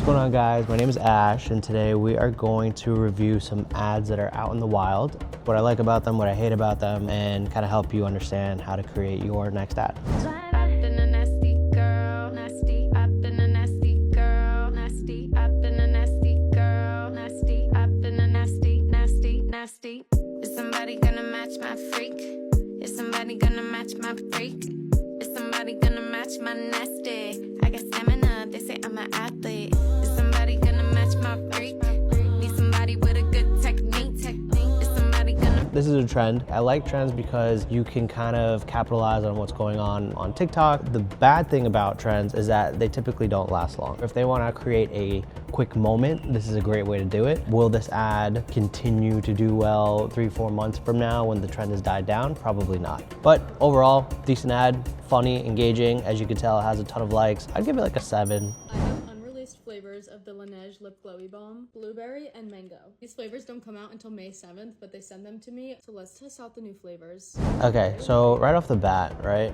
What's going on, guys? My name is Ash, and today we are going to review some ads that are out in the wild, what I like about them, what I hate about them, and kind of help you understand how to create your next ad. Is somebody gonna match my freak? Is somebody gonna match my freak? Is somebody gonna match my nasty? I got stamina, they say I'm an athlete. Is somebody gonna match my freak? Need somebody with a good technique. Is somebody gonna... This is a trend. I like trends because you can kind of capitalize on what's going on TikTok. The bad thing about trends is that they typically don't last long. If they want to create a quick moment, this is a great way to do it. Will this ad continue to do well 3-4 months from now when the trend has died down? Probably not. But overall, decent ad, funny, engaging. As you can tell, it has a ton of likes. I'd give it like a 7. I have unreleased flavors of the Laneige Lip Glowy Balm, blueberry and mango. These flavors don't come out until May 7th, but they send them to me. So let's test out the new flavors. Okay, so right off the bat, right?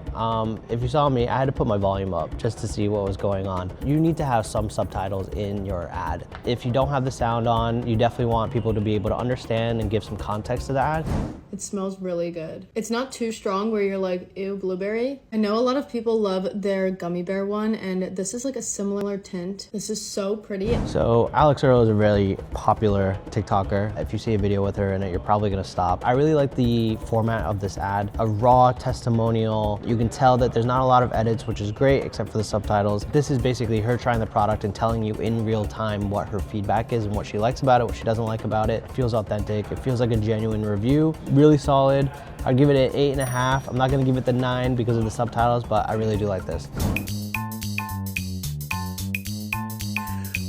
If you saw me, I had to put my volume up just to see what was going on. You need to have some subtitles in your ad. If you don't have the sound on, you definitely want people to be able to understand and give some context to the ad. It smells really good. It's not too strong where you're like, ew, blueberry. I know a lot of people love their gummy bear one, and this is like a similar tint. This is so pretty. So Alex Earl is a really popular TikToker. If you see a video with her in it, you're probably gonna stop. I really like the format of this ad. A raw testimonial. You can tell that there's not a lot of edits, which is great, except for the subtitles. This is basically her trying the product and telling you in real time what her feedback is and what she likes about it, what she doesn't like about it. It feels authentic. It feels like a genuine review. Really solid. I'd give it an 8.5. I'm not gonna give it the 9 because of the subtitles, but I really do like this.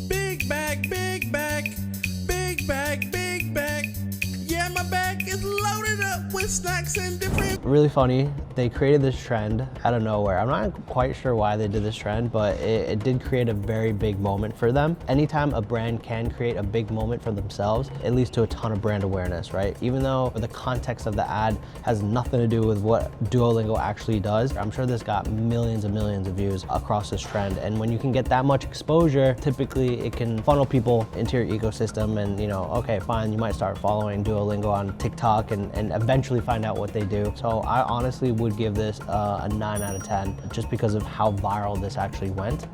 Big bag, big bag, big bag, big bag. Yeah, my bag is loaded up with snacks and different. Really funny. They created this trend out of nowhere. I'm not quite sure why they did this trend, but it did create a very big moment for them. Anytime a brand can create a big moment for themselves, it leads to a ton of brand awareness, right? Even though the context of the ad has nothing to do with what Duolingo actually does, I'm sure this got millions and millions of views across this trend. And when you can get that much exposure, typically it can funnel people into your ecosystem and, you know, okay, fine, you might start following Duolingo on TikTok and eventually find out what they do. So I honestly would give this a 9 out of 10 just because of how viral this actually went.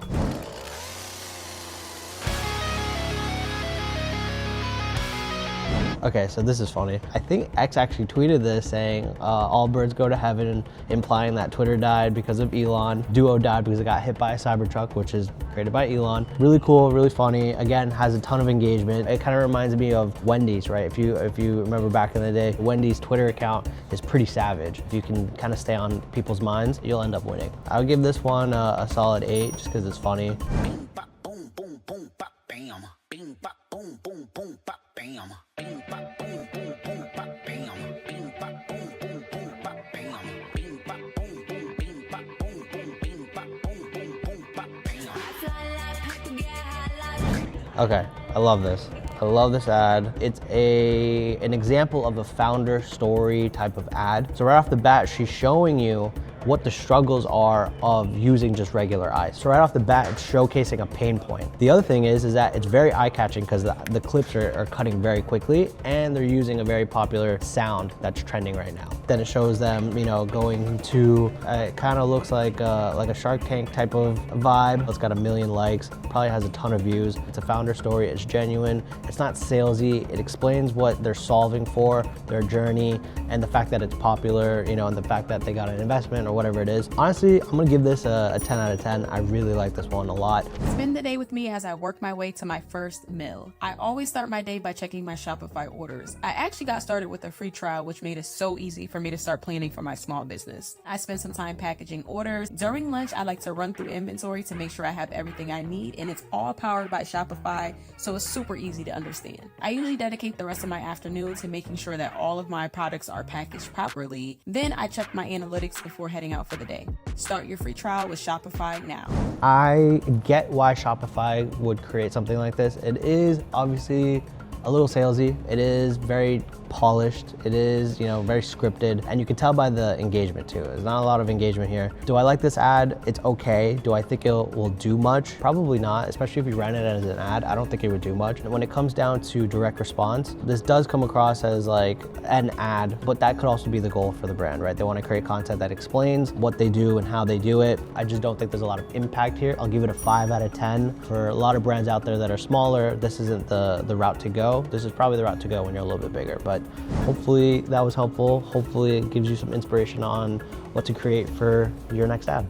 Okay, so this is funny. I think X actually tweeted this saying all birds go to heaven, implying that Twitter died because of Elon. Duo died because it got hit by a Cybertruck, which is created by Elon. Really cool, really funny. Again, has a ton of engagement. It kind of reminds me of Wendy's, right? If you remember back in the day, Wendy's Twitter account is pretty savage. If you can kind of stay on people's minds, you'll end up winning. I would give this one a solid 8 just because it's funny. Bing, bop, boom, boom, boom, bop, bam. Bing, bop, boom, boom, boom, bop, bam. Bing, bop, boom, boom, boom, bop, bam. Bing, bop, boom, boom, boom, bop, bam. Bing, bop, boom, boom, bing, bop, boom, boom, bing, bop, boom, boom, boom, bop, bam. Okay, I love this. I love this ad. It's an example of a founder story type of ad. So right off the bat, she's showing you what the struggles are of using just regular ice. So right off the bat, it's showcasing a pain point. The other thing is that it's very eye-catching because the clips are cutting very quickly and they're using a very popular sound that's trending right now. Then it shows them, you know, going to, it kind of looks like a Shark Tank type of vibe. It's got 1 million likes, probably has a ton of views. It's a founder story, it's genuine, it's not salesy, it explains what they're solving for, their journey, and the fact that it's popular, you know, and the fact that they got an investment or whatever it is. Honestly, I'm gonna give this a 10 out of 10. I really like this one a lot. Spend the day with me as I work my way to my first meal. I always start my day by checking my Shopify orders. I actually got started with a free trial, which made it so easy for me to start planning for my small business. I spent some time packaging orders. During lunch, I like to run through inventory to make sure I have everything I need, and it's all powered by Shopify, so it's super easy to understand. I usually dedicate the rest of my afternoon to making sure that all of my products are packaged properly. Then I check my analytics before heading out for the day. Start your free trial with Shopify now. I get why Shopify would create something like this. It is obviously a little salesy. It is very polished. It is, you know, very scripted, and you can tell by the engagement too. There's not a lot of engagement here. Do I like this ad? It's okay. Do I think it will do much? Probably not, especially if you ran it as an ad. I don't think it would do much. And when it comes down to direct response, this does come across as like an ad, but that could also be the goal for the brand, right? They want to create content that explains what they do and how they do it. I just don't think there's a lot of impact here. I'll give it a 5 out of 10. For a lot of brands out there that are smaller, this isn't the route to go. This is probably the route to go when you're a little bit bigger, but hopefully that was helpful. Hopefully it gives you some inspiration on what to create for your next ad.